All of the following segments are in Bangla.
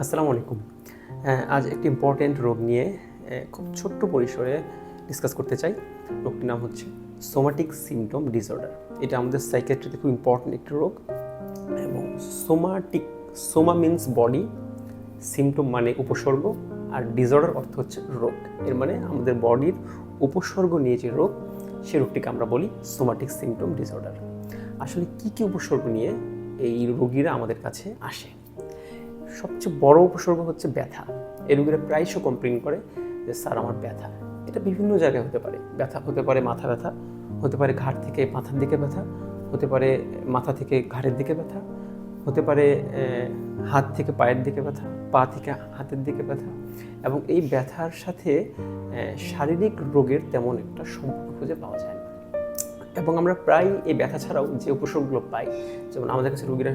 আসসালামু আলাইকুম। আজ একটি ইম্পর্টেন্ট রোগ নিয়ে খুব ছোট্ট পরিসরে ডিসকাস করতে চাই। রোগটির নাম হচ্ছে সোমাটিক সিমটম ডিসঅর্ডার। এটা আমাদের সাইকিয়াট্রিতে খুব ইম্পর্টেন্ট একটি রোগ। এবং সোমা মিন্স বডি, সিমটম মানে উপসর্গ, আর ডিসঅর্ডার অর্থ হচ্ছে রোগ। এর মানে আমাদের বডির উপসর্গ নিয়ে যে রোগ, সে রোগটিকে আমরা বলি সোমাটিক সিমটম ডিসঅর্ডার। আসলে কী উপসর্গ নিয়ে এই রোগীরা আমাদের কাছে আসে? সবচেয়ে বড় উপসর্গ হচ্ছে ব্যথা। এই রোগীরা প্রায়শই কমপ্লেন করে যে স্যার আমার ব্যথা। এটা বিভিন্ন জায়গায় হতে পারে। ব্যথা হতে পারে মাথা ব্যথা, হতে পারে ঘাড় থেকে মাথার দিকে ব্যথা, হতে পারে মাথা থেকে ঘাড়ের দিকে ব্যথা, হতে পারে হাত থেকে পায়ের দিকে ব্যথা, পা থেকে হাতের দিকে ব্যথা। এবং এই ব্যথার সাথে শারীরিক রোগের তেমন একটা সম্পর্ক খুঁজে পাওয়া যায় না। এবং আমরা প্রায় এই ব্যথা ছাড়াও যে উপসর্গগুলো পাই, যেমন আমাদের কাছে রোগীরা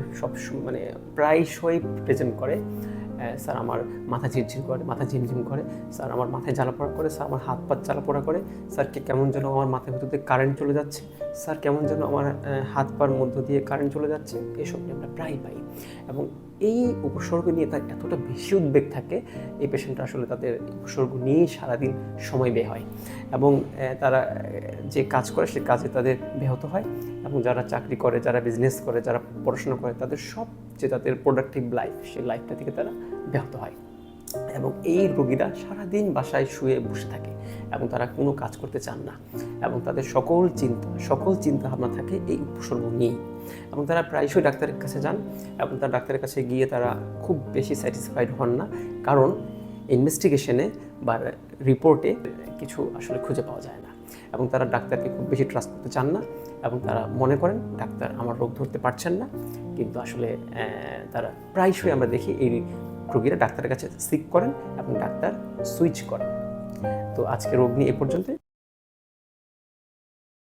প্রায়শই প্রেজেন্ট করে, স্যার আমার মাথা ঝিরঝির করে, মাথা ঝিমঝিম করে, স্যার আমার মাথায় জ্বালাপোড়া করে, স্যার আমার হাত পা জ্বালাপোড়া করে, স্যার কেমন যেন আমার মাথার ভিতর দিয়ে কারেন্ট চলে যাচ্ছে, স্যার কেমন যেন আমার হাত পার মধ্য দিয়ে কারেন্ট চলে যাচ্ছে। এসব আমরা প্রায় পাই। এবং এই উপসর্গ নিয়ে তার এতটা বেশি উদ্বেগ থাকে, এই পেশেন্টরা আসলে তাদের উপসর্গ নিয়েই সারাদিন সময় ব্যয় হয়। এবং তারা যে কাজ করে সে কাজে তাদের ব্যাহত হয়। এবং যারা চাকরি করে, যারা বিজনেস করে, যারা পড়াশোনা করে, তাদের তাদের প্রোডাক্টিভ লাইফ, সেই লাইফটা থেকে তারা ব্যাহত হয়। এবং এই রোগীরা সারাদিন বাসায় শুয়ে বসে থাকে এবং তারা কোনো কাজ করতে চান না। এবং তাদের সকল চিন্তা ভাবনা থাকে এই উপসর্গ নিয়েই। এবং তারা প্রায়শই ডাক্তারের কাছে যান এবং তার ডাক্তারের কাছে গিয়ে তারা খুব বেশি স্যাটিসফাইড হন না, কারণ ইনভেস্টিগেশনে বা রিপোর্টে কিছু আসলে খুঁজে পাওয়া যায় না। এবং তারা ডাক্তারকে খুব বেশি ট্রাস্ট করতে চান না এবং তারা মনে করেন ডাক্তার আমার রোগ ধরতে পারছেন না। কিন্তু আসলে তারা প্রায়শই আমরা দেখি এই রোগীরা ডাক্তারের কাছে সিক করেন এবং ডাক্তার সুইচ করেন। তো আজকে রোগ নিয়ে এ পর্যন্ত।